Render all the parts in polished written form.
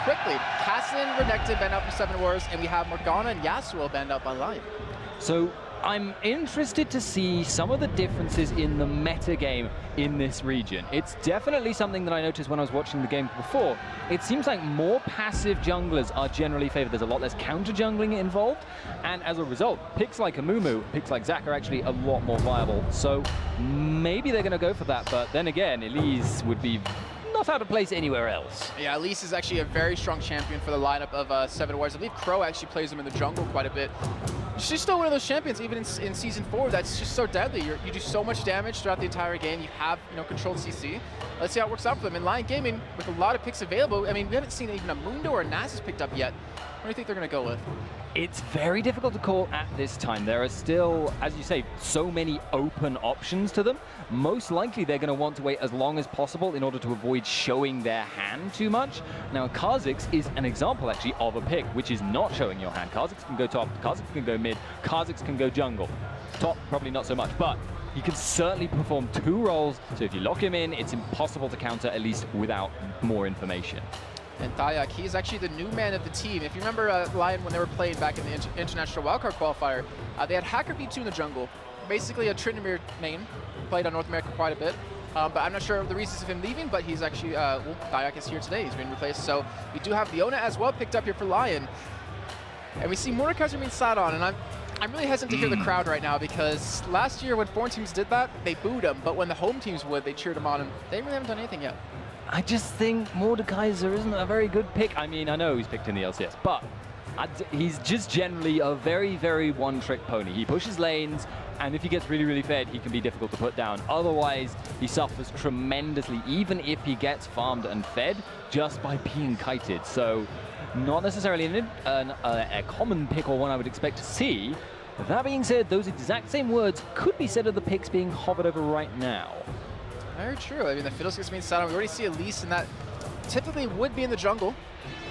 quickly. Cassin, Renekton banned out for 7 Wars, and we have Morgana and Yasuo banned out by Lyon. So I'm interested to see some of the differences in the meta game in this region. It's definitely something that I noticed when I was watching the game before. It seems like more passive junglers are generally favored. There's a lot less counter jungling involved, and as a result, picks like Amumu, picks like Thyak are actually a lot more viable. So maybe they're going to go for that, but then again, Elise would be not out of place anywhere else. Yeah, Elise is actually a very strong champion for the lineup of 7 Wars. I believe Krow actually plays him in the jungle quite a bit. She's still one of those champions, even in Season 4, that's just so deadly. You do so much damage throughout the entire game. You have, controlled CC. Let's see how it works out for them. In Lyon Gaming, with a lot of picks available, I mean, we haven't seen even a Mundo or a Nasus picked up yet. What do you think they're going to go with? It's very difficult to call at this time. There are still, as you say, so many open options to them. Most likely they're going to want to wait as long as possible in order to avoid showing their hand too much. Now, Kha'Zix is an example, actually, of a pick which is not showing your hand. Kha'Zix can go top, Kha'Zix can go mid, Kha'Zix can go jungle. Top, probably not so much, but he can certainly perform 2 roles, so if you lock him in, it's impossible to counter, at least without more information. And Thyak, he's actually the new man of the team. If you remember Lyon when they were playing back in the International Wildcard Qualifier, they had Hacker V2 in the jungle. Basically a Tryndamere main, played on North America quite a bit. But I'm not sure of the reasons of him leaving, but he's actually, well, Thyak is here today. He's been replaced. So we do have Leona as well picked up here for Lyon. And we see Mordekaiser being sat on, and I'm really hesitant to hear the crowd right now because last year when foreign teams did that, they booed him. But when the home teams would, they cheered him on, and they really haven't done anything yet. I just think Mordekaiser isn't a very good pick. I mean, I know he's picked in the LCS, but he's just generally a very, very one-trick pony. He pushes lanes, and if he gets really, really fed, he can be difficult to put down. Otherwise, he suffers tremendously, even if he gets farmed and fed just by being kited. So, not necessarily a common pick or one I would expect to see. That being said, those exact same words could be said of the picks being hovered over right now. Very true. I mean, the Fiddlesticks being sat on. We already see Elise in that typically would be in the jungle.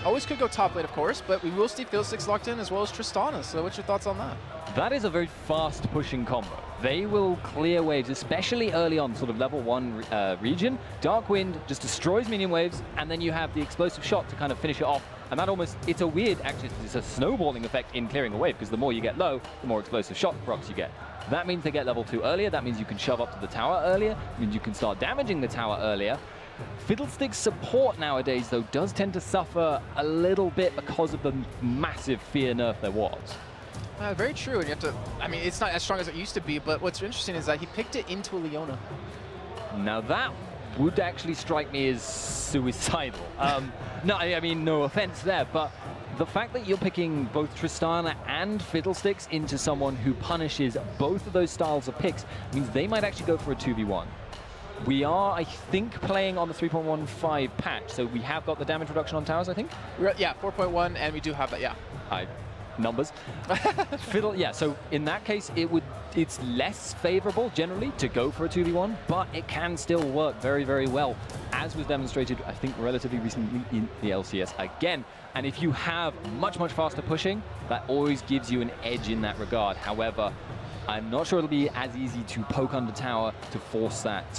Always could go top lane, of course, but we will see Fiddlesticks locked in as well as Tristana. So what's your thoughts on that? That is a very fast pushing combo. They will clear waves, especially early on, sort of level 1 region. Dark Wind just destroys minion waves, and then you have the explosive shot to kind of finish it off. And that almost, it's a weird, actually, it's a snowballing effect in clearing a wave, because the more you get low, the more explosive shot procs you get. That means they get level 2 earlier, that means you can shove up to the tower earlier, it means you can start damaging the tower earlier. Fiddlestick's support nowadays, though, does tend to suffer a little bit because of the massive fear nerf there was. Very true, and you have to, I mean, it's not as strong as it used to be, but what's interesting is that he picked it into a Leona. Now that would actually strike me as suicidal. No, I mean, no offense there, but the fact that you're picking both Tristana and Fiddlesticks into someone who punishes both of those styles of picks means they might actually go for a 2v1. We are, I think, playing on the 3.15 patch, so we have got the damage reduction on towers, I think? Yeah, 4.1, and we do have that, yeah. Numbers. Yeah, so in that case, it's less favorable generally to go for a 2v1, but it can still work very, very well, as was demonstrated, I think, relatively recently in the LCS again. And if you have much, much faster pushing, that always gives you an edge in that regard. However, I'm not sure it'll be as easy to poke under tower to force that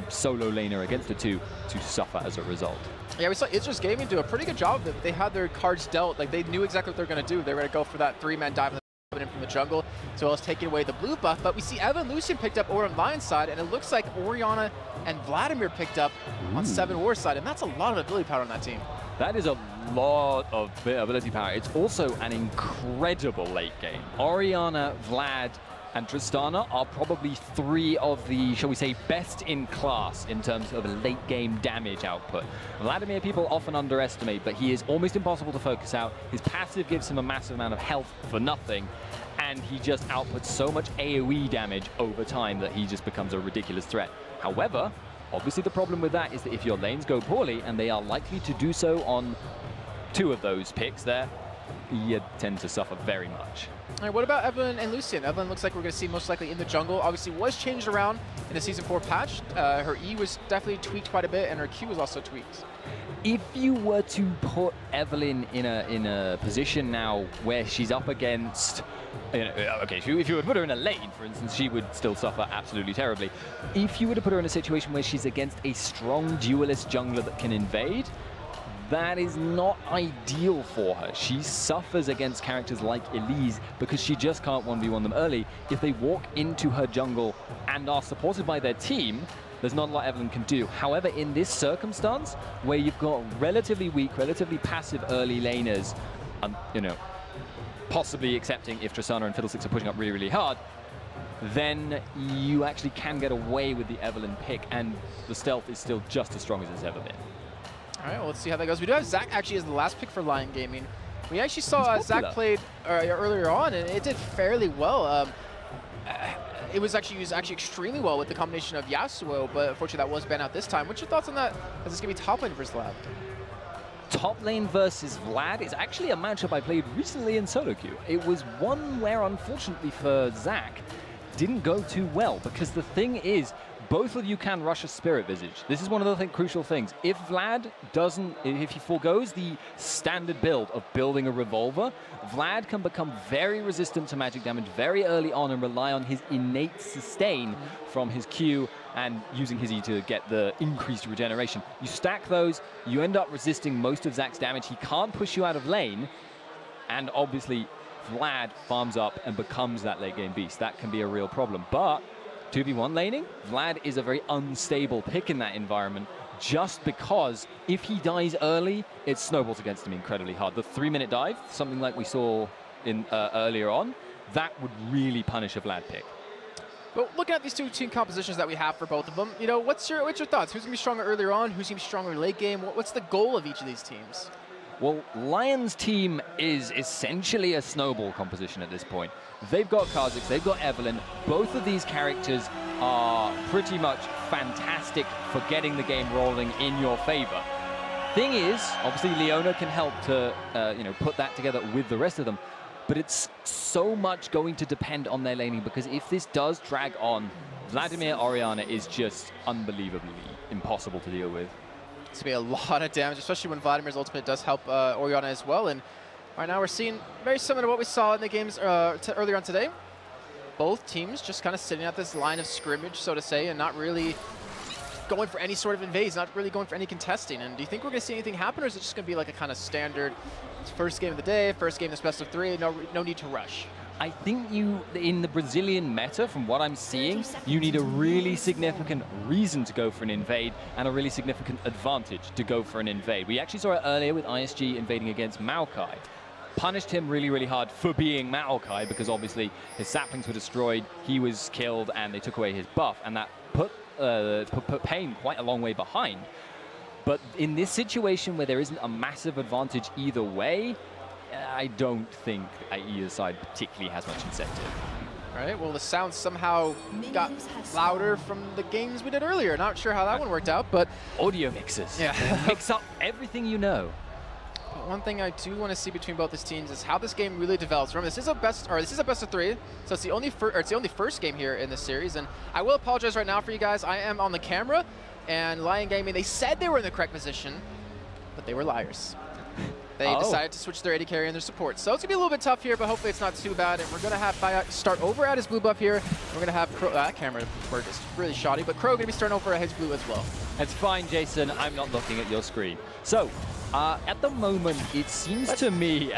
solo laner against the 2 to suffer as a result. Yeah, we saw Idris Gaming do a pretty good job of it. They had their cards dealt. Like, they knew exactly what they were going to do. They were going to go for that 3-man dive in from the jungle, as well as taking away the blue buff. But we see Evan Lucian picked up over on Lion's side, and it looks like Orianna and Vladimir picked up on 7 War's side, and that's a lot of ability power on that team. That is a lot of ability power. It's also an incredible late game. Orianna, Vlad, and Tristana are probably 3 of the, shall we say, best in class in terms of late game damage output. Vladimir people often underestimate, but he is almost impossible to focus out. His passive gives him a massive amount of health for nothing, and he just outputs so much AoE damage over time that he just becomes a ridiculous threat. However, obviously the problem with that is that if your lanes go poorly, and they are likely to do so on 2 of those picks there, you tend to suffer very much. All right, what about Evelyn and Lucian? Evelyn looks like we're going to see most likely in the jungle. Obviously was changed around in the Season 4 patch. Her E was definitely tweaked quite a bit, and her Q was also tweaked. If you were to put Evelyn in a position now where she's up against, okay, if you were to put her in a lane, for instance, she would still suffer absolutely terribly. If you were to put her in a situation where she's against a strong duelist jungler that can invade, that is not ideal for her. She suffers against characters like Elise because she just can't 1v1 them early. If they walk into her jungle and are supported by their team, there's not a lot Evelyn can do. However, in this circumstance, where you've got relatively weak, relatively passive early laners, you know, possibly accepting if Tristana and Fiddlesticks are pushing up really, really hard, then you actually can get away with the Evelyn pick, and the stealth is still just as strong as it's ever been. All right, well, let's see how that goes. We do have Zach actually as the last pick for Lyon Gaming. We actually saw Zach played earlier on, and it did fairly well. It was actually used extremely well with the combination of Yasuo, but unfortunately that was banned out this time. What's your thoughts on that? Is this going to be top lane versus Vlad? Top lane versus Vlad is actually a matchup I played recently in solo queue. It was one where, unfortunately for Zach, didn't go too well, because the thing is, both of you can rush a Spirit Visage. This is one of the crucial things. If Vlad doesn't, if he forgoes the standard build of building a Revolver, Vlad can become very resistant to magic damage very early on and rely on his innate sustain from his Q and using his E to get the increased regeneration. You stack those, you end up resisting most of Zach's damage. He can't push you out of lane, and obviously Vlad farms up and becomes that late game beast. That can be a real problem. But 2v1 laning, Vlad is a very unstable pick in that environment, just because if he dies early, it snowballs against him incredibly hard. The 3-minute dive, something like we saw in earlier on, that would really punish a Vlad pick. But looking at these two team compositions that we have for both of them, you know, what's your thoughts? Who's going to be stronger earlier on? Who's going to be stronger late game? What's the goal of each of these teams? Well, Lyon's team is essentially a snowball composition at this point. They've got Kha'Zix, they've got Evelyn. Both of these characters are pretty much fantastic for getting the game rolling in your favor. Thing is, obviously Leona can help to you know, put that together with the rest of them, but it's so much going to depend on their laning, because if this does drag on, Vladimir Orianna is just unbelievably impossible to deal with. It's going to be a lot of damage, especially when Vladimir's ultimate does help Orianna as well. And right now we're seeing very similar to what we saw in the games earlier on today. Both teams just kind of sitting at this line of scrimmage, so to say, and not really going for any sort of invades, not really going for any contesting. And do you think we're going to see anything happen, or is it just going to be like a kind of standard first game of the day, first game that's best of 3, no need to rush? I think in the Brazilian meta, from what I'm seeing, you need a really significant reason to go for an invade and a really significant advantage to go for an invade. We actually saw it earlier with ISG invading against Maokai. Punished him really, really hard for being Maokai, because obviously his saplings were destroyed, he was killed, and they took away his buff, and that put Pain quite a long way behind. But in this situation where there isn't a massive advantage either way, I don't think either side particularly has much incentive. All right, well, the sound somehow got louder from the games we did earlier. Not sure how that one worked out, but... Audio mixers. Yeah. Mix up everything you know. But one thing I do want to see between both these teams is how this game really develops. Remember, this is a best of 3, so it's the only first game here in this series. And I will apologize right now for you guys. I am on the camera, and Lyon Gaming, they said they were in the correct position, but they were liars. They decided to switch their AD carry and their support. So it's going to be a little bit tough here, but hopefully it's not too bad. And we're going to have Thyak start over at his blue buff here. We're going to have Krow, that camera work is really shoddy, but Krow going to be starting over at his blue as well. It's fine, Jason. I'm not looking at your screen. So, at the moment, it seems to me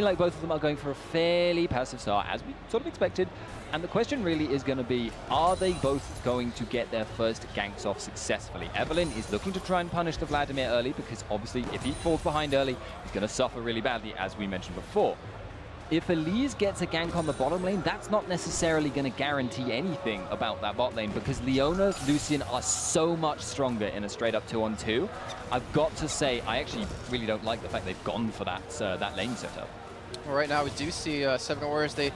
like both of them are going for a fairly passive start, as we sort of expected. And the question really is going to be, are they both going to get their first ganks off successfully? Evelyn is looking to try and punish the Vladimir early, because obviously if he falls behind early, he's going to suffer really badly, as we mentioned before. If Elise gets a gank on the bottom lane, that's not necessarily going to guarantee anything about that bot lane, because Leona, Lucian are so much stronger in a straight-up 2-on-2. I've got to say, I actually really don't like the fact they've gone for that lane setup. Well, right now we do see 7 Warriors, they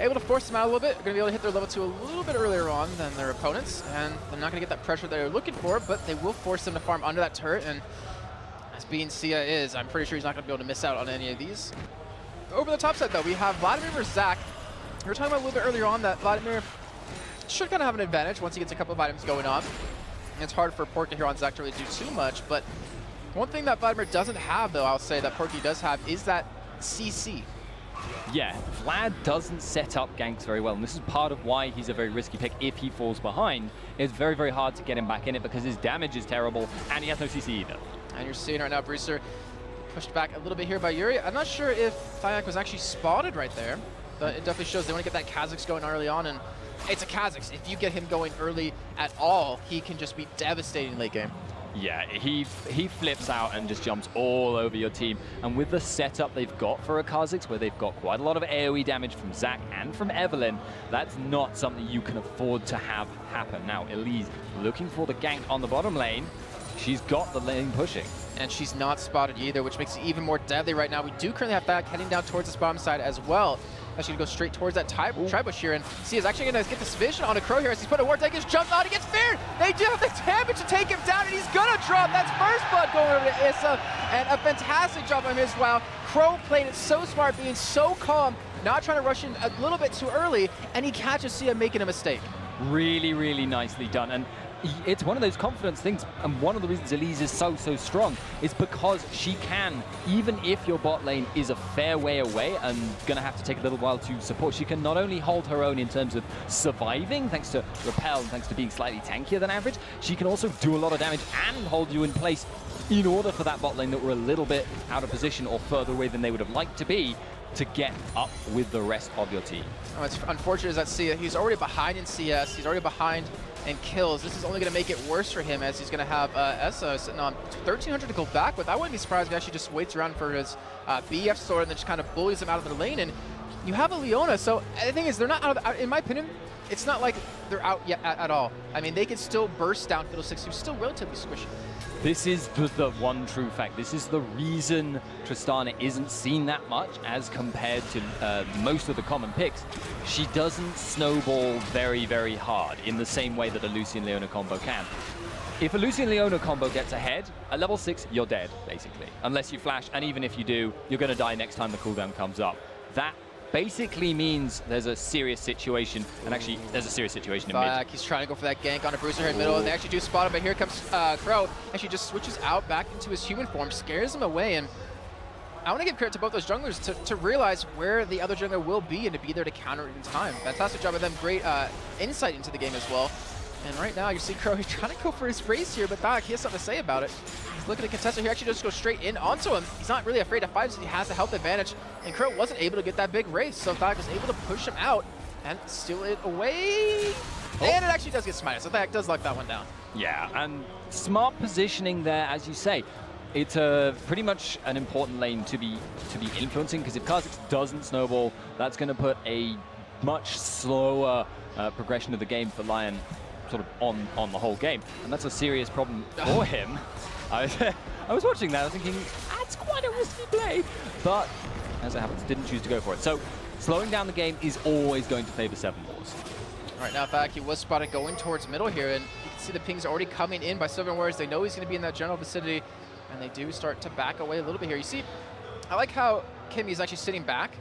able to force them out a little bit. They're going to be able to hit their level 2 a little bit earlier on than their opponents, and they're not going to get that pressure they're looking for, but they will force them to farm under that turret, and as being Seeiya is, I'm pretty sure he's not going to be able to miss out on any of these. Over the top side, though, we have Vladimir versus Zach. We were talking about a little bit earlier on that Vladimir should kind of have an advantage once he gets a couple of items going on. And it's hard for Porky here on Zach to really do too much, but one thing that Vladimir doesn't have, though, I'll say that Porky does have, is that CC. Yeah, Vlad doesn't set up ganks very well, and this is part of why he's a very risky pick if he falls behind. It's very, very hard to get him back in it because his damage is terrible, and he has no CC either. And you're seeing right now, Brewster pushed back a little bit here by Yuri. I'm not sure if Thyak was actually spotted right there, but it definitely shows they want to get that Kha'Zix going early on, and it's a Kha'Zix. If you get him going early at all, he can just be devastating late game. Yeah, he flips out and just jumps all over your team. And with the setup they've got for a Kha'Zix, where they've got quite a lot of AoE damage from Zach and from Evelynn, that's not something you can afford to have happen. Now, Elise looking for the gank on the bottom lane. She's got the lane pushing. And she's not spotted either, which makes it even more deadly right now. We do currently have Thyak heading down towards this bottom side as well. Actually going to go straight towards that tri-bush here, and Seeiya's actually going to get this vision on a Krow here as he's put a ward. Thyak jumps on, he gets feared! They do have the damage to take him down, and he's going to drop. That's first blood going over to Issa, and a fantastic job on his wow. Krow played it so smart, being so calm, not trying to rush in a little bit too early, and he catches Seeiya making a mistake. Really, really nicely done. And it's one of those confidence things, and one of the reasons Elise is so strong is because she can, even if your bot lane is a fair way away and gonna have to take a little while to support, she can not only hold her own in terms of surviving thanks to repel and thanks to being slightly tankier than average, she can also do a lot of damage and hold you in place in order for that bot lane that were a little bit out of position or further away than they would have liked to be to get up with the rest of your team. Oh, it's unfortunate that Seeiya, he's already behind in CS, he's already behind in kills. This is only going to make it worse for him as he's going to have Essa sitting on 1,300 to go back with. I wouldn't be surprised if he actually just waits around for his BF sword and then just kind of bullies him out of the lane. And you have a Leona, so the thing is, they're not out of, in my opinion, it's not like they're out yet at all. I mean, they can still burst down Fiddlesticks, who's still relatively squishy. This is the one true fact. This is the reason Tristana isn't seen that much as compared to most of the common picks. She doesn't snowball very, very hard in the same way that a Lucian Leona combo can. If a Lucian Leona combo gets ahead, at level 6, you're dead, basically. Unless you flash, and even if you do, you're going to die next time the cooldown comes up. That basically means there's a serious situation, and actually there's a serious situation in mid. He's trying to go for that gank on a Bruiser here in middle, and they actually do spot him, but here comes Krow, and she just switches out back into his human form, scares him away, and I want to give credit to both those junglers to realize where the other jungler will be and to be there to counter it in time. Fantastic job of them, great insight into the game as well. And right now you see Krow, he's trying to go for his race here, but Thyak, he has something to say about it. He's looking at contestant here, actually just go straight in onto him. He's not really afraid to fight, so he has the health advantage. And Krow wasn't able to get that big race, so Thyak was able to push him out and steal it away. Oh. And it actually does get smited, so Thyak does lock that one down. Yeah, and smart positioning there, as you say. It's pretty much an important lane to be influencing, because if Kha'Zix doesn't snowball, that's going to put a much slower progression of the game for Lyon sort of on the whole game, and that's a serious problem for him. I was watching that, I was thinking, that's quite a risky play, but as it happens, didn't choose to go for it. So slowing down the game is always going to favor 7 Wars. All right, now Thyak, he was spotted going towards middle here, and you can see the pings already coming in by 7 Warriors. They know he's going to be in that general vicinity, and they do start to back away a little bit here. You see, I like how Kimi is actually sitting back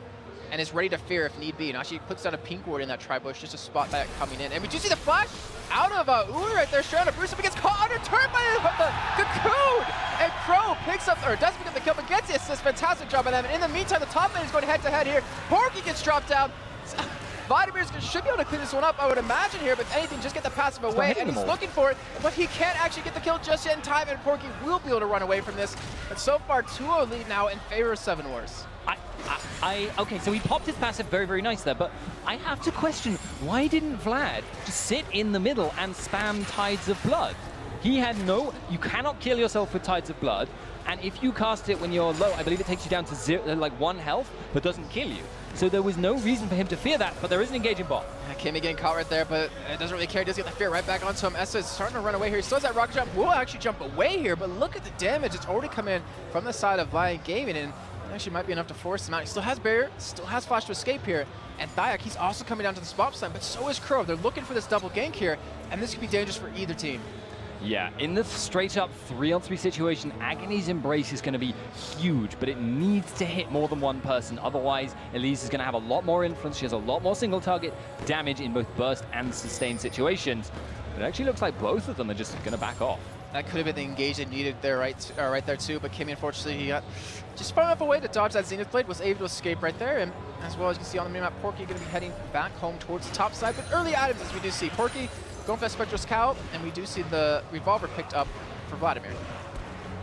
and is ready to fear if need be, and actually puts down a pink ward in that tri-bush just to spot that coming in. And we do see the flash out of Uri right there, straight out of Bruce, but gets caught under turn by the Cocoon! And Krow picks up, or does pick up the kill, but gets the assist. Fantastic job by them. And in the meantime, the top lane is going head-to-head here. Porky gets dropped down. Vladimir should be able to clean this one up, I would imagine here, but if anything, just get the passive away, and he's looking for it, but he can't actually get the kill just yet in time, and Porky will be able to run away from this. But so far, 2-0 lead now in favor of 7 Wars. Okay, so he popped his passive very, very nice there, but I have to question, why didn't Vlad just sit in the middle and spam Tides of Blood? He had no, you cannot kill yourself with Tides of Blood, and if you cast it when you're low, I believe it takes you down to 0, like 1 health, but doesn't kill you. So there was no reason for him to fear that, but there is an engaging bot. Yeah, Kimi getting caught right there, but it doesn't really care. He does get the fear right back onto him. Essa is starting to run away here. He still has that rocket jump. Will actually jump away here, but look at the damage. It's already come in from the side of Lyon Gaming, and it actually might be enough to force him out. He still has barrier, still has flash to escape here. And Thyak, he's also coming down to the spot side, but so is Krow. They're looking for this double gank here, and this could be dangerous for either team. Yeah, in the straight-up 3-on-3 situation, Agony's Embrace is going to be huge, but it needs to hit more than one person. Otherwise, Elise is going to have a lot more influence. She has a lot more single-target damage in both burst and sustained situations. But it actually looks like both of them are just going to back off. That could have been the engage they needed there, right there too. But Kimi, unfortunately, he got just far enough away to dodge that Zenith blade, was able to escape right there. And as well as you can see on the minimap, Porky going to be heading back home towards the top side. But early items, as we do see, Porky going for that Spectral Scout, and we do see the Revolver picked up for Vladimir.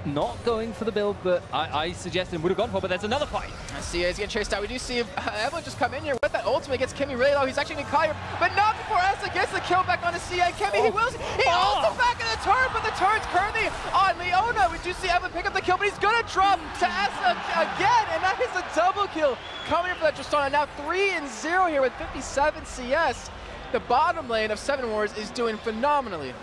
Not going for the build that I suggested would have gone for, but there's another fight. Seeiya is getting chased out. We do see Evelyn just come in here with that ultimate, gets Kimi really low. He's actually going to caught here, but not before Essa gets the kill back onto Seeiya. Kimi, he ults back in the turn, but the turn's currently on Leona. We do see Evelyn pick up the kill, but he's going to drop to Essa again, and that is a double kill coming in for that Tristana. Now 3-0 here with 57 CS. The bottom lane of Seven Wars is doing phenomenally.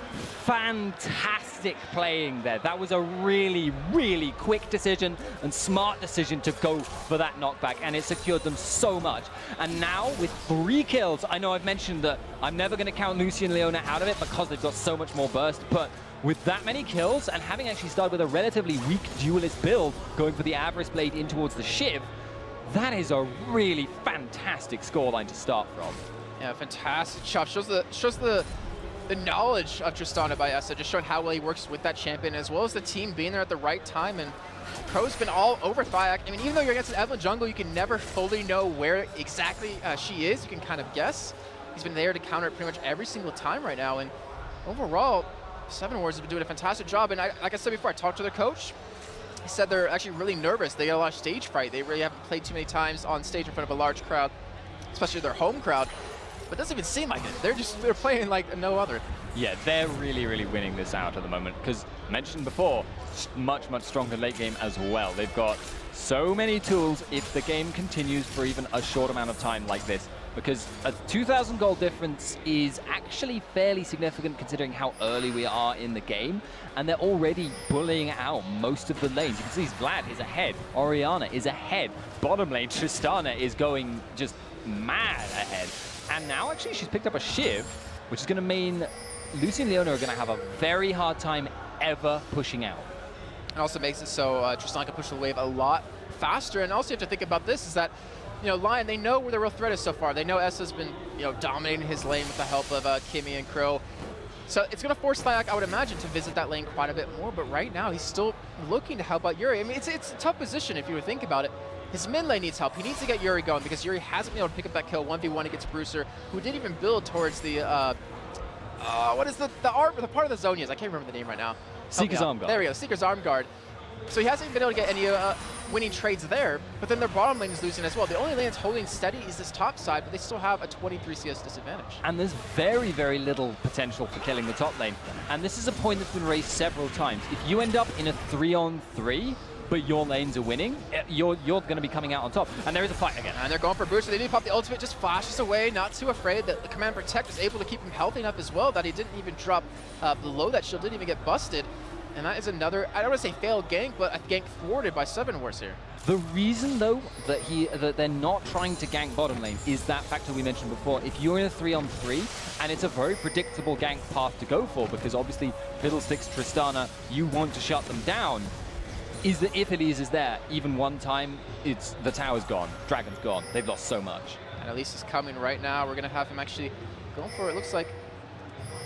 Fantastic playing there. That was a really, really quick decision and smart decision to go for that knockback, and it secured them so much. And now with 3 kills, I know I've mentioned that I'm never going to count Lucy and Leona out of it because they've got so much more burst, but with that many kills and having actually started with a relatively weak duelist build, going for the Avarice Blade in towards the Shiv, that is a really fantastic scoreline to start from. Yeah, fantastic job. Shows the knowledge of Tristana by Essa, just showing how well he works with that champion, as well as the team being there at the right time. And Krow's been all over Thyak. I mean, even though you're against an Evelyn jungle, you can never fully know where exactly she is. You can kind of guess. He's been there to counter it pretty much every single time right now. And overall, Seven Wars has been doing a fantastic job. And like I said before, I talked to their coach. He said they're actually really nervous. They got a lot of stage fright. They really haven't played too many times on stage in front of a large crowd, especially their home crowd. But it doesn't even seem like it. They're playing like no other. Yeah, they're really, really winning this out at the moment because, mentioned before, much, much stronger late game as well. They've got so many tools if the game continues for even a short amount of time like this, because a 2,000 gold difference is actually fairly significant considering how early we are in the game, and they're already bullying out most of the lanes. You can see Vlad is ahead, Orianna is ahead, bottom lane Tristana is going just mad ahead. And now, actually, she's picked up a Shiv, which is going to mean Lucy and Leona are going to have a very hard time ever pushing out. It also makes it so Tristana can push the wave a lot faster. And also, you have to think about this, is that, you know, Lyon, they know where the real threat is so far. They know Essa's been, you know, dominating his lane with the help of Kimi and Krow. So it's going to force Thyak, I would imagine, to visit that lane quite a bit more. But right now, he's still looking to help out Yuri. I mean, it's a tough position if you would think about it. His mid lane needs help. He needs to get Yuri going because Yuri hasn't been able to pick up that kill 1v1 against Bruiser, who didn't even build towards the, what is the part of the zone is? I can't remember the name right now. Seeker's Arm Guard. There we go, Seeker's Arm Guard. So he hasn't been able to get any winning trades there, but then their bottom lane is losing as well. The only lane that's holding steady is this top side, but they still have a 23 CS disadvantage. And there's very, very little potential for killing the top lane. And this is a point that's been raised several times. If you end up in a 3-on-3, but your lanes are winning, you're going to be coming out on top. And there is a fight again. And they're going for Bruiser. They do pop the ultimate, just flashes away, not too afraid. That the Command Protect was able to keep him healthy enough as well that he didn't even drop below that shield, didn't even get busted. And that is another, I don't want to say failed gank, but a gank thwarted by Seven Wars here. The reason, though, that they're not trying to gank bottom lane is that factor we mentioned before. If you're in a 3-on-3, and it's a very predictable gank path to go for, because obviously Fiddlesticks, Tristana, you want to shut them down, is that if Elise is there, even one time, it's the tower's gone, Dragon's gone. They've lost so much. And Elise is coming right now. We're going to have him actually going for, it looks like,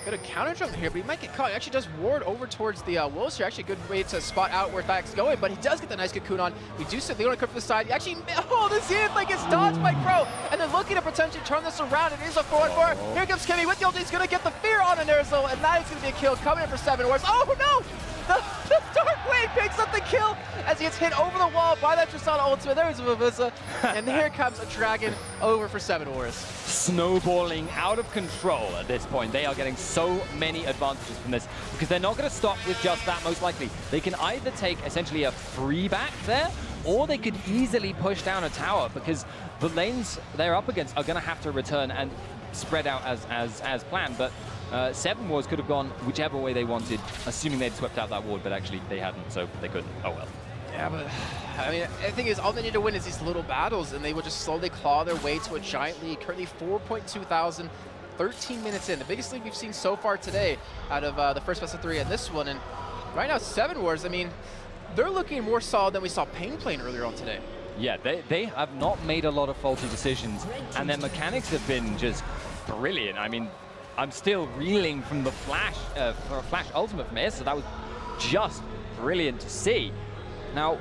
got a counter jump here, but he might get caught. He actually does ward over towards the wolves here. Actually a good way to spot out where Thyak's going, but he does get the nice cocoon on. We do see Leona come from the side. He actually, oh, the Zenith like gets dodged by Krow, and they're looking to potentially turn this around. It is a 4-on-4. Here comes Kimi with the ult. He's going to get the fear on a NerzhuL, and that is going to be a kill coming in for Seven Wars. Oh, no! The Dark Blade picks up the kill as he gets hit over the wall by that Tristana ultimate. There's a Vavisa, and here comes a Dragon over for Seven Wars. Snowballing out of control at this point. They are getting so many advantages from this because they're not going to stop with just that, most likely. They can either take essentially a free back there, or they could easily push down a tower because the lanes they're up against are going to have to return and spread out as planned. But Seven Wars could have gone whichever way they wanted, assuming they'd swept out that ward, but actually they hadn't, so they couldn't. Oh well. Yeah, but I mean, the thing is, all they need to win is these little battles, and they will just slowly claw their way to a giant lead. Currently 4.2 thousand, 13 minutes in. The biggest lead we've seen so far today out of the first best of 3 and this one. And right now, Seven Wars, I mean, they're looking more solid than we saw Pain playing earlier on today. Yeah, they have not made a lot of faulty decisions, and their mechanics have been just brilliant. I mean, I'm still reeling from the Flash Ultimate from Issa. That was just brilliant to see. Now,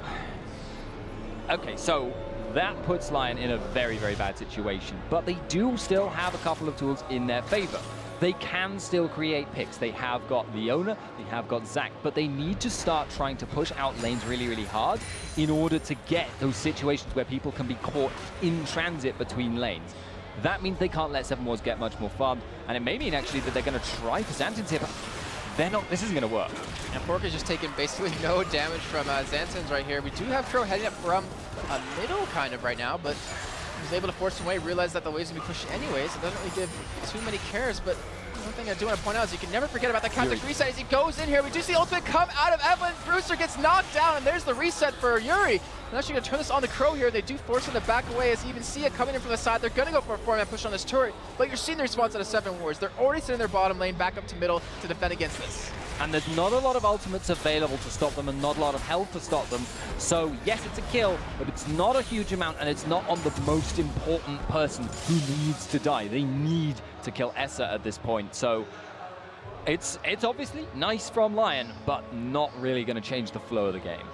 okay, so that puts Lyon in a very, very bad situation, but they do still have a couple of tools in their favor. They can still create picks. They have got Lyon, they have got Thyak, but they need to start trying to push out lanes really, really hard in order to get those situations where people can be caught in transit between lanes. That means they can't let Seven Wars get much more farmed, and it may mean actually that they're going to try for Zantins here, but they're not. This isn't going to work. And Porky's just taking basically no damage from Zantins right here. We do have Krow heading up from a middle kind of right now, but he was able to force him away, realize that the wave's going to be pushed anyways. It doesn't really give too many cares, but one thing I do want to point out is you can never forget about the context reset as he goes in here. We do see ultimate come out of Evelyn. Brewster gets knocked down, and there's the reset for Yuri. They're actually going to turn this on the Krow here. They do force him to back away as you even see it coming in from the side. They're going to go for a 4-man push on this turret, but you're seeing the response out of Seven Wars. They're already sitting in their bottom lane, back up to middle to defend against this. And there's not a lot of ultimates available to stop them and not a lot of health to stop them. So yes, it's a kill, but it's not a huge amount, and it's not on the most important person who needs to die. They need to kill Essa at this point. So it's obviously nice from Lyon, but not really going to change the flow of the game.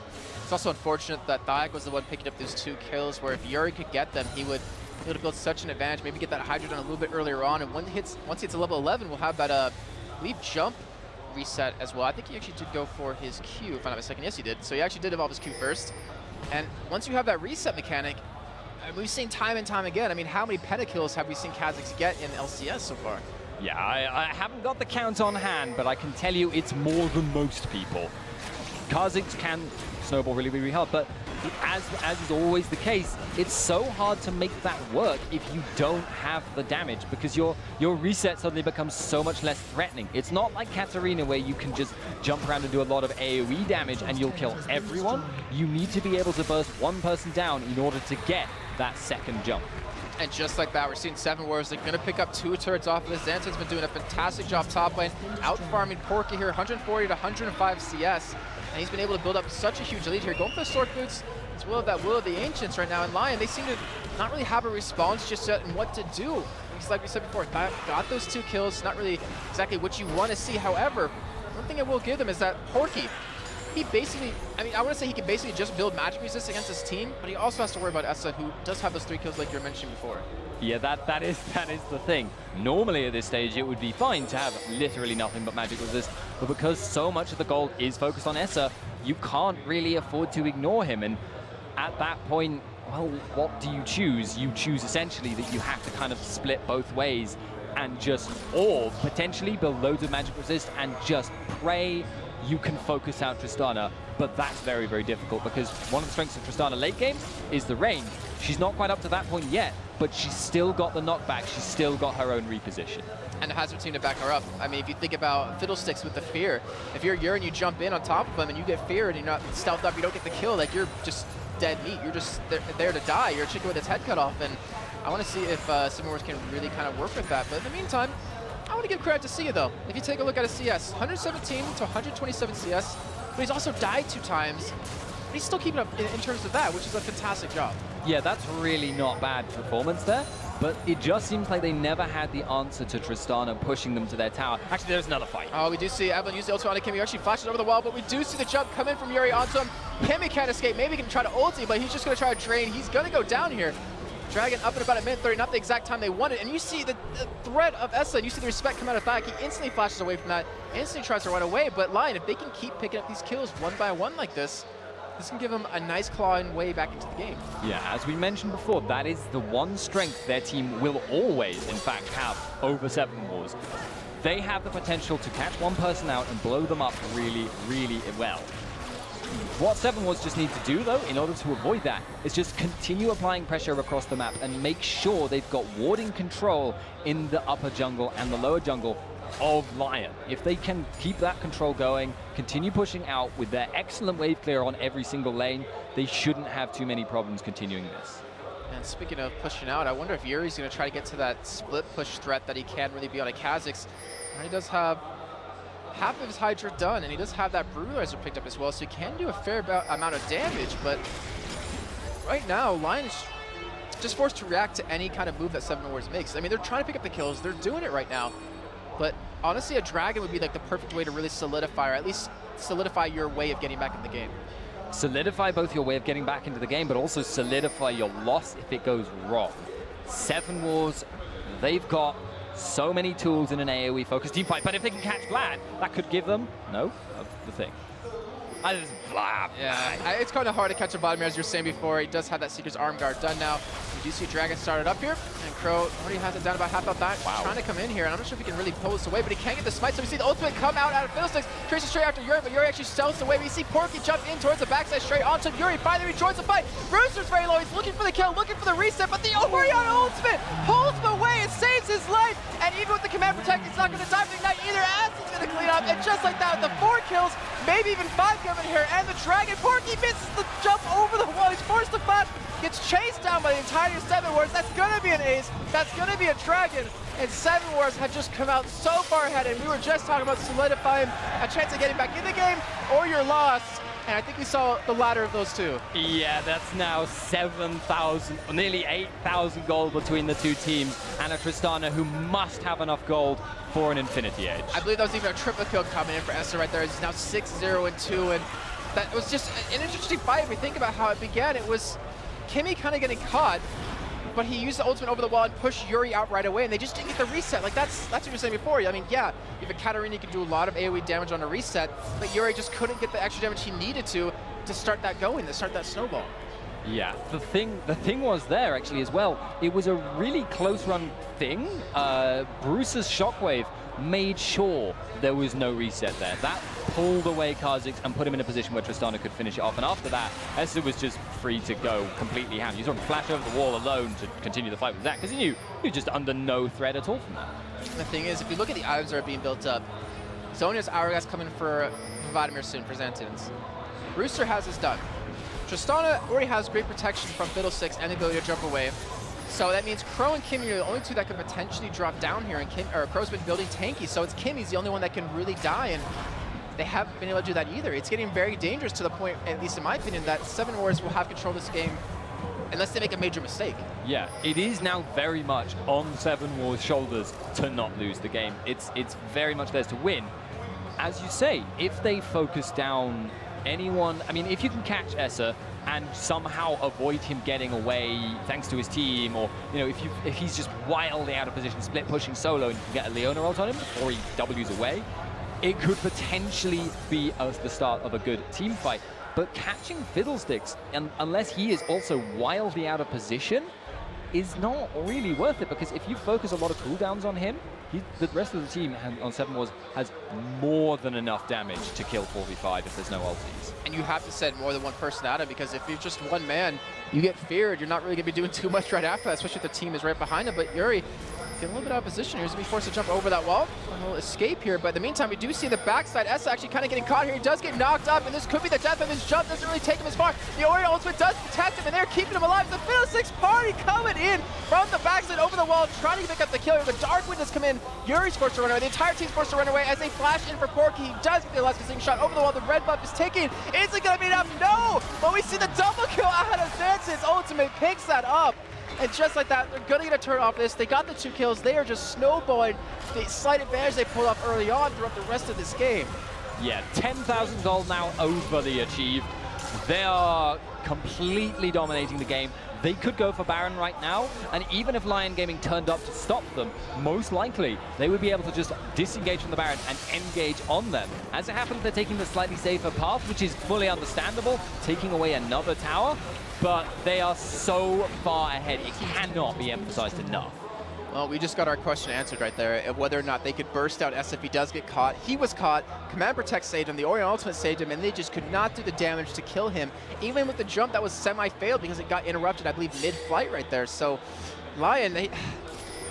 It's also unfortunate that Thyak was the one picking up those 2 kills, where if Yuri could get them, he would be able to build such an advantage, maybe get that Hydra done a little bit earlier on, and once he hits a level 11, we'll have that, I believe, jump reset as well. I think he actually did go for his Q, if I'm not mistaken. Yes, he did. So he actually did evolve his Q first. And once you have that reset mechanic, we've seen time and time again. I mean, how many pentakills have we seen Kazakhs get in LCS so far? Yeah, I haven't got the count on hand, but I can tell you it's more than most people. Kazakhs can snowball really, really hard, but as is always the case, it's so hard to make that work if you don't have the damage, because your reset suddenly becomes so much less threatening. It's not like Katarina where you can just jump around and do a lot of AoE damage and you'll kill everyone. You need to be able to burst one person down in order to get that second jump. And just like that, we're seeing Seven Wars. They're going to pick up 2 turrets off of this. Zantins been doing a fantastic job top lane, out-farming Porky here, 140 to 105 CS. And he's been able to build up such a huge lead here. Going for the Sword Boots, as well as that Will of the Ancients right now. And Lyon, they seem to not really have a response just yet and what to do. Because like we said before, got those 2 kills, not really exactly what you want to see. However, one thing I will give them is that Porky, he basically, I mean, I want to say he can basically just build magic resist against his team, but he also has to worry about Essa, who does have those 3 kills like you were mentioning before. Yeah, that is the thing. Normally at this stage, it would be fine to have literally nothing but magic resist, but because so much of the gold is focused on Essa, you can't really afford to ignore him. And at that point, well, what do you choose? You choose essentially that you have to kind of split both ways and just, or potentially build loads of magic resist and just pray you can focus out Tristana, but that's very, very difficult because one of the strengths of Tristana late game is the range. She's not quite up to that point yet, but she's still got the knockback, she's still got her own reposition. And has her team to back her up. I mean, if you think about Fiddlesticks with the fear, if you're Yuri and you jump in on top of them and you get fear and you're not stealthed up, you don't get the kill, like you're just dead meat. You're just there to die. You're a chicken with its head cut off, and I want to see if Seven Wars can really kind of work with that. But in the meantime, I want to give credit to Seeiya though. If you take a look at his CS, 117 to 127 CS, but he's also died 2 times. But he's still keeping up in terms of that, which is a fantastic job. Yeah, that's really not bad performance there, but it just seems like they never had the answer to Tristana pushing them to their tower. Actually, there's another fight. Oh, we do see Evelyn use the ulti on Kimi. Actually flashes over the wall, but we do see the jump come in from Yuri onto him. Kimi can't escape. Maybe he can try to ulti, but he's just going to try to drain. He's going to go down here. Dragon up in about 1:30, not the exact time they wanted. And you see the threat of Essa, you see the respect come out of Thyak. He instantly flashes away from that, instantly tries to run away. But Lyon, if they can keep picking up these kills one by one like this can give them a nice clawing way back into the game. Yeah, as we mentioned before, that is the one strength their team will always, in fact, have over Seven Wars. They have the potential to catch one person out and blow them up really, really well. What Seven Wars just need to do, though, in order to avoid that, is just continue applying pressure across the map and make sure they've got warding control in the upper jungle and the lower jungle of Lyon. If they can keep that control going, continue pushing out with their excellent wave clear on every single lane, they shouldn't have too many problems continuing this. And speaking of pushing out, I wonder if Yuri's going to try to get to that split push threat that he can really be on a Kazakhs. He does have half of his Hydra done, and he does have that Brutalizer picked up as well, so he can do a fair amount of damage, but right now, Lyon is just forced to react to any kind of move that Seven Wars makes. I mean, they're trying to pick up the kills, they're doing it right now, but honestly, a Dragon would be like the perfect way to really solidify, or at least solidify your way of getting back in the game. Solidify both your way of getting back into the game, but also solidify your loss if it goes wrong. 7 Wars, they've got so many tools in an AoE-focused team fight, but if they can catch Vlad, that could give them... No, that's the thing. Yeah, it's kind of hard to catch a Vladimir, as you were saying before. He does have that Seeker's arm guard done now. You do see Dragon started up here, and Krow already has it down about half health back. Wow. Trying to come in here, and I'm not sure if he can really pull this away, but he can't get the smite. So we see the ultimate come out of Fiddlesticks, traces straight after Yuri, but Yuri actually stealths away. We see Porky jump in towards the backside straight onto Yuri. Finally rejoins the fight. Brewster's very low. He's looking for the kill, looking for the reset, but the Orion ultimate pulls him away and saves his life. And even with the command protect, he's not going to die for the Ignite either, as he's going to clean up. And just like that, with the 4 kills, maybe even 5 coming here, and the Dragon, Porky misses the jump over the wall. He's forced to flash, gets chased down by the entire 7 Wars. That's going to be an ace. That's going to be a Dragon. And 7 Wars have just come out so far ahead, and we were just talking about solidifying a chance of getting back in the game or you're lost. And I think we saw the latter of those two. Yeah, that's now 7,000, nearly 8,000 gold between the two teams, and a Tristana who must have enough gold for an Infinity Edge. I believe that was even a triple kill coming in for Esther right there. It's now 6-0-2, and that was just an interesting fight. If we think about how it began, it was Kimi kind of getting caught, but he used the ultimate over the wall and pushed Yuri out right away, and they just didn't get the reset. Like, that's what you were saying before. I mean, yeah, you have a Katarina, you can do a lot of AoE damage on a reset, but Yuri just couldn't get the extra damage he needed to start that going, to start that snowball. Yeah, the thing was there actually as well. It was a really close run thing. Bruce's Shockwave made sure there was no reset there. That pulled away Kha'Zix and put him in a position where Tristana could finish it off. And after that, Esther was just free to go completely ham. You saw him flash over the wall alone to continue the fight with that, because he knew he was just under no threat at all from that. The thing is, if you look at the items that are being built up, Zonya's Hourglass coming for Vladimir soon for Zantins. Rooster has his done. Tristana already has great protection from Fiddlesticks and the ability to jump away. So that means Krow and Kimi are the only two that could potentially drop down here, and Krow's been building tanky, so it's Kimi's the only one that can really die, and they haven't been able to do that either. It's getting very dangerous to the point, at least in my opinion, that 7 Wars will have control of this game unless they make a major mistake. Yeah, it is now very much on 7 Wars' shoulders to not lose the game. It's very much theirs to win. As you say, if they focus down anyone, I mean, if you can catch Essa and somehow avoid him getting away thanks to his team, or, you know, if he's just wildly out of position, split pushing solo, and you can get a Leona ult on him before he W's away, it could potentially be the start of a good team fight. But catching Fiddlesticks, and unless he is also wildly out of position, is not really worth it, because if you focus a lot of cooldowns on him, the rest of the team on 7 Wars has more than enough damage to kill 4v5 if there's no ultis. And you have to send more than one person at him, because if you're just one man, you get feared. You're not really going to be doing too much right after that, especially if the team is right behind him. But Yuri, getting a little bit out of position here. He's going to be forced to jump over that wall. A little escape here, but in the meantime, we do see the backside. Essa actually kind of getting caught here. He does get knocked up, and this could be the death of his jump. Doesn't really take him as far. The Orion ultimate does protect him, and they're keeping him alive. The Fiddlesticks party coming in from the backside over the wall, trying to pick up the kill. The Dark Wind has come in. Yuri's forced to run away. The entire team's forced to run away as they flash in for Porky. He does get the last missing shot over the wall. The red buff is taking. Is it going to be enough? No! But we see the double kill out of Zantins. Ultimate picks that up. And just like that, they're going to get a turn off this. They got the 2 kills. They are just snowballing the slight advantage they pulled off early on throughout the rest of this game. Yeah, 10,000 gold now overly achieved. They are completely dominating the game. They could go for Baron right now, and even if Lyon Gaming turned up to stop them, most likely they would be able to just disengage from the Baron and engage on them. As it happens, they're taking the slightly safer path, which is fully understandable, taking away another tower, but they are so far ahead, it cannot be emphasized enough. Well, we just got our question answered right there, of whether or not they could burst out S if he does get caught. He was caught, Command Protect saved him, the Orion Ultimate saved him, and they just could not do the damage to kill him. Even with the jump that was semi-failed because it got interrupted, I believe, mid-flight right there. So, Lyon, they're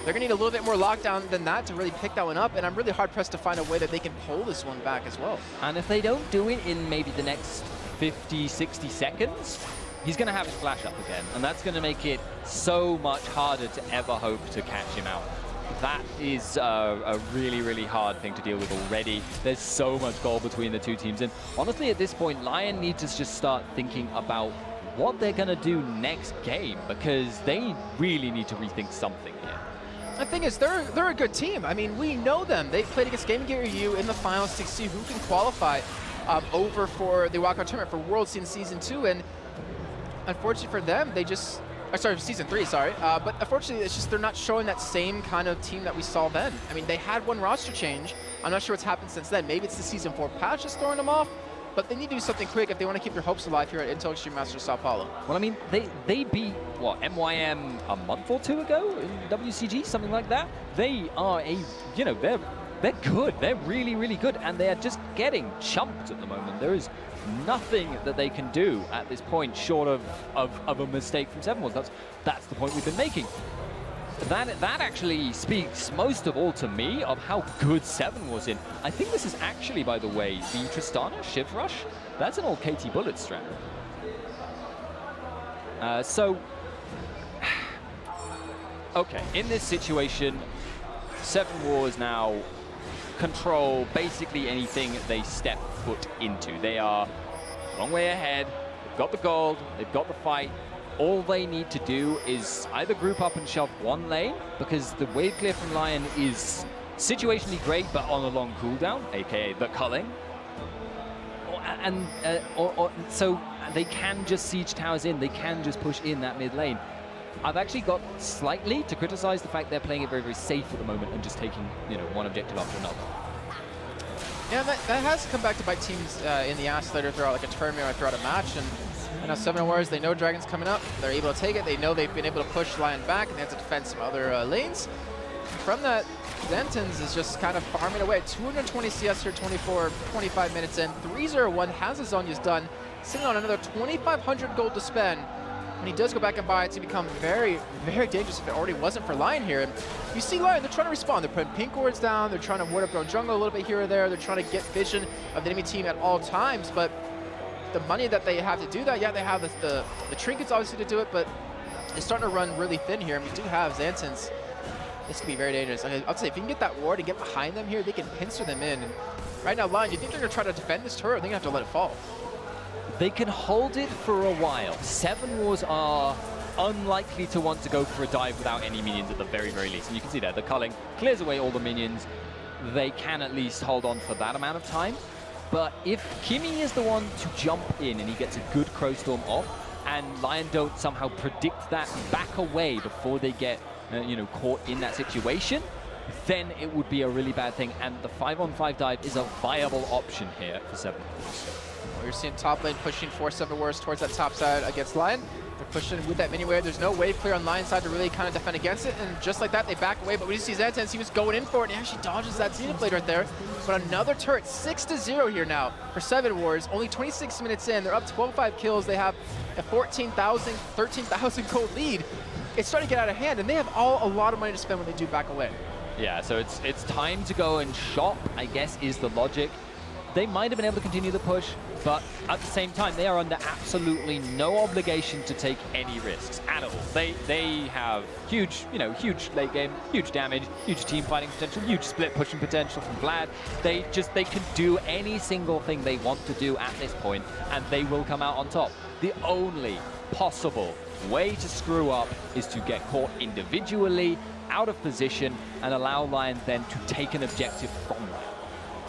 going to need a little bit more lockdown than that to really pick that one up, and I'm really hard-pressed to find a way that they can pull this one back as well. And if they don't do it in maybe the next 50, 60 seconds, he's going to have his flash up again, and that's going to make it so much harder to ever hope to catch him out. That is a really, really hard thing to deal with already. There's so much goal between the two teams, and honestly at this point, Lyon needs to just start thinking about what they're going to do next game, because they really need to rethink something here. The thing is, they're a good team. I mean, we know them. They played against Game Gear U in the finals to see who can qualify. over for the wildcard tournament for Worlds in Season 2, and unfortunately for them, they just, sorry, Season 3, sorry. But unfortunately, it's just they're not showing that same kind of team that we saw then. I mean, they had one roster change. I'm not sure what's happened since then. Maybe it's the Season 4 patch just throwing them off, but they need to do something quick if they want to keep their hopes alive here at Intel Extreme Masters Sao Paulo. Well, I mean, they beat, what, MYM a month or two ago in WCG, something like that? They are a, you know, they're good. They're really, really good, and they are just getting chumped at the moment. There is nothing that they can do at this point short of a mistake from Seven Wars. That's the point we've been making. That actually speaks most of all to me of how good Seven was in. I think this is actually, by the way, the Tristana Shiv Rush. That's an old KT Bullet strat. Okay, in this situation, Seven Wars now control basically anything they step foot into. They are a long way ahead. They've got the gold, they've got the fight. All they need to do is either group up and shove one lane, because the wave clear from Lyon is situationally great, but on a long cooldown, aka the culling. So they can just siege towers in, they can just push in that mid lane. I've actually got slightly to criticize the fact they're playing it very, very safe at the moment and just taking, you know, one objective after another. Yeah, that has come back to bite teams in the ass later throughout like a tournament or throughout a match. And you know, Seven Wars, they know Dragon's coming up. They're able to take it. They know they've been able to push Lyon back, and they have to defend some other lanes. From that, Zantins is just kind of farming away. 220 CS here, 25 minutes in. 3-0-1 has his Zonya's done. Sitting on another 2,500 gold to spend. When he does go back and buy it, to become very, very dangerous if it already wasn't for Lyon here. And you see Lyon, they're trying to respond. They're putting pink wards down. They're trying to ward up their own jungle a little bit here or there. They're trying to get vision of the enemy team at all times. But the money that they have to do that, yeah, they have the trinkets obviously to do it, but it's starting to run really thin here. And we do have Zantins. This could be very dangerous. I'd say if you can get that ward and get behind them here, they can pincer them in. And right now, Lyon, do you think they're going to try to defend this turret? I think they have to let it fall. They can hold it for a while. Seven Wars are unlikely to want to go for a dive without any minions at the very, very least. And you can see there, the culling clears away all the minions. They can at least hold on for that amount of time. But if Kimi is the one to jump in and he gets a good Crow Storm off, and Lyon don't somehow predict that back away before they get you know, caught in that situation, then it would be a really bad thing. And the 5-on-5 dive is a viable option here for Seven Wars. Well, you're seeing top lane pushing 4 Seven Wars towards that top side against Lyon. They're pushing with that mini wave. There's no wave clear on Lyon's side to really kind of defend against it. And just like that, they back away. But we see Zantins, he was going in for it, and he actually dodges that Zenith Blade right there. But another turret, 6-0 here now for Seven Wars. Only 26 minutes in. They're up 12-5 kills. They have a 14,000, 13,000 gold lead. It's starting to get out of hand, and they have a lot of money to spend when they do back away. Yeah, so it's time to go and shop, I guess, is the logic. They might have been able to continue the push, but at the same time, they are under absolutely no obligation to take any risks at all. They have huge, you know, huge late game, huge damage, huge team fighting potential, huge split pushing potential from Vlad. They can do any single thing they want to do at this point, and they will come out on top. The only possible way to screw up is to get caught individually, out of position, and allow Lyon then to take an objective from them.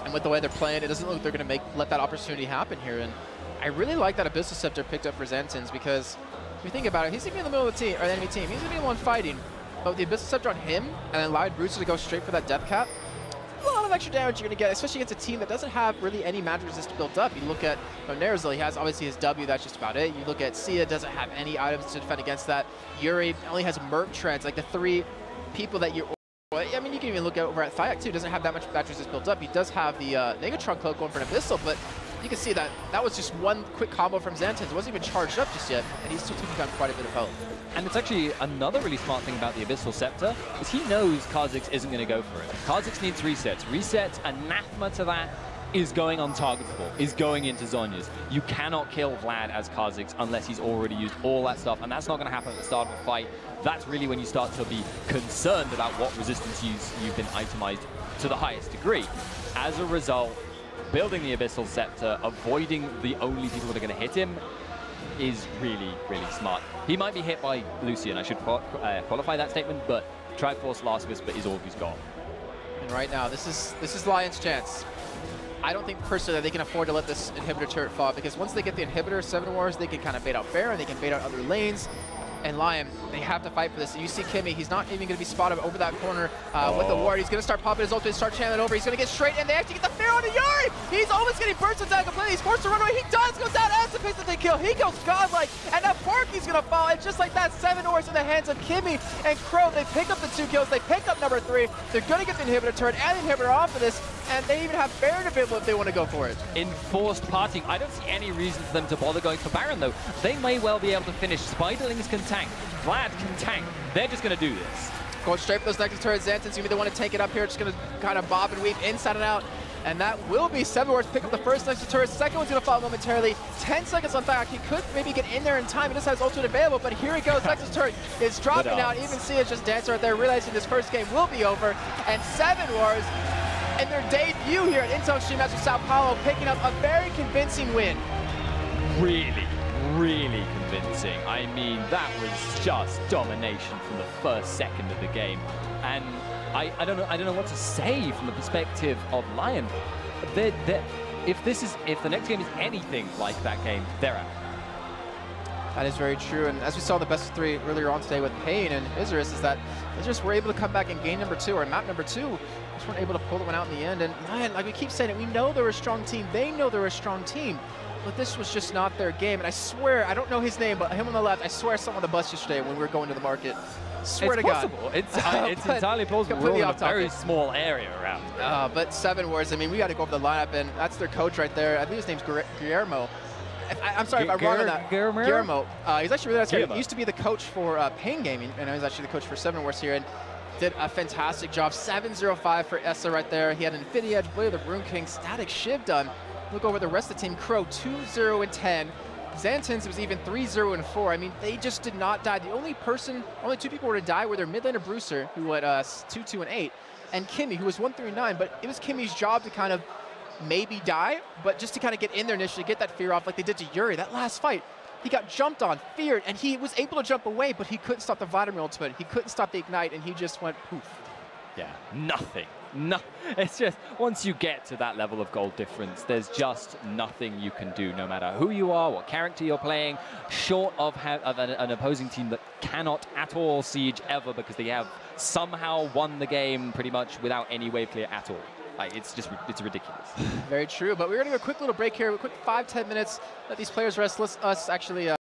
And with the way they're playing, it doesn't look like they're going to let that opportunity happen here. And I really like that Abyssal Scepter picked up for Zantins, because if you think about it, he's going to be in the middle of the team, or the enemy team. He's going to be the one fighting. But with the Abyssal Scepter on him, and then allowing Bruiser to go straight for that death cap, a lot of extra damage you're going to get, especially against a team that doesn't have really any magic resist built up. You look at NerzhuL, he has obviously his W, that's just about it. You look at Seeiya, doesn't have any items to defend against that. Yuri only has Merc Treads, like the 3 people that you're... I mean, you can even look at over at Thyak too, doesn't have that much magic resist built up. He does have the Negatron Cloak going for an Abyssal, but you can see that that was just one quick combo from Zantins. It wasn't even charged up just yet, and he's still taking down quite a bit of health. And it's actually another really smart thing about the Abyssal Scepter, is he knows Kha'Zix isn't going to go for it. Kha'Zix needs resets. Resets, anathema to that, is going untargetable, is going into Zonya's. You cannot kill Vlad as Kha'Zix unless he's already used all that stuff, and that's not going to happen at the start of a fight. That's really when you start to be concerned about what resistance you've been itemized to the highest degree. As a result, building the Abyssal Scepter, avoiding the only people that are going to hit him, is really, really smart. He might be hit by Lucian, I should qualify that statement, but Triforce Last Whisper is all he's got. And right now, this is Lyon's chance. I don't think personally that they can afford to let this inhibitor turret fall, because once they get the inhibitor, 7 Wars, they can kind of bait out Baron, they can bait out other lanes. And Lyon, they have to fight for this. You see Kimi, he's not even going to be spotted over that corner with the ward. He's going to start popping his ultimate, start channeling over. He's going to get straight, and they actually get the fair on the Yuri! He's almost getting bursted down completely. He's forced to run away. He does go down as the piece that they kill. He goes godlike, and now Porky's going to fall. And just like that, 7 Wars in the hands of Kimi and Krow. They pick up the 2 kills. They pick up number 3. They're going to get the inhibitor turret and the inhibitor off of this, and they even have Baron available if they want to go for it. Enforced partying. I don't see any reason for them to bother going for Baron, though. They may well be able to finish. Spiderlings can tank. Vlad can tank. They're just going to do this. Going straight for those Nexus turrets. Zantins going to be the one to take it up here. Just going to kind of bob and weave inside and out. And that will be 7 Wars pick up the first Nexus turret. Second one's going to follow momentarily. 10 seconds on Thyak. He could maybe get in there in time. He just has ultimate available, but here he goes. Nexus turret is dropping out. Even Seeiya just dancing right there, realizing this first game will be over. And 7 Wars in their debut here at IEM Sao Paulo, picking up a very convincing win. Really convincing. I mean, that was just domination from the first second of the game. And I don't know what to say from the perspective of Lyon. If the next game is anything like that game, they're out. That is very true, and as we saw in the best of 3 earlier on today with Pain and Isurus, is that Isurus were able to come back in game number 2, or map number 2, just weren't able to pull the one out in the end. And Lyon, like we keep saying it, we know they're a strong team, they know they're a strong team, but this was just not their game. And I swear, I don't know his name, but him on the left, I swear I saw him on the bus yesterday when we were going to the market. Swear to God. It's entirely plausible. We're in a very small area around. But 7 Wars, I mean, we got to go over the lineup, and that's their coach right there. I think his name's Guillermo. I'm sorry if I'm wrong on that. Guillermo. He's actually really nice guy. He used to be the coach for Pain Gaming, and he's actually the coach for 7 Wars here, and did a fantastic job. 7-0-5 for Essa right there. He had an Infinity Edge, Blade of the Rune King, Static Shiv done. Look over the rest of the team. Krow 2-0-10. Zantins was even 3-0-4. I mean, they just did not die. The only 2 people were to die were their mid laner Bruiser, who went 2-2-8, and Kimi, who was 1-3-9. But it was Kimi's job to kind of maybe die, but just to kind of get in there initially, get that fear off like they did to Yuri. That last fight, he got jumped on, feared, and he was able to jump away, but he couldn't stop the Vladimir ultimate. He couldn't stop the Ignite, and he just went poof. Yeah, nothing. No, it's just, once you get to that level of gold difference, there's just nothing you can do, no matter who you are, what character you're playing, short of an opposing team that cannot at all siege ever, because they have somehow won the game pretty much without any wave clear at all. Like, it's ridiculous. Very true, but we're going to go a quick little break here, a quick 5-10 minutes, let these players rest. Let's us actually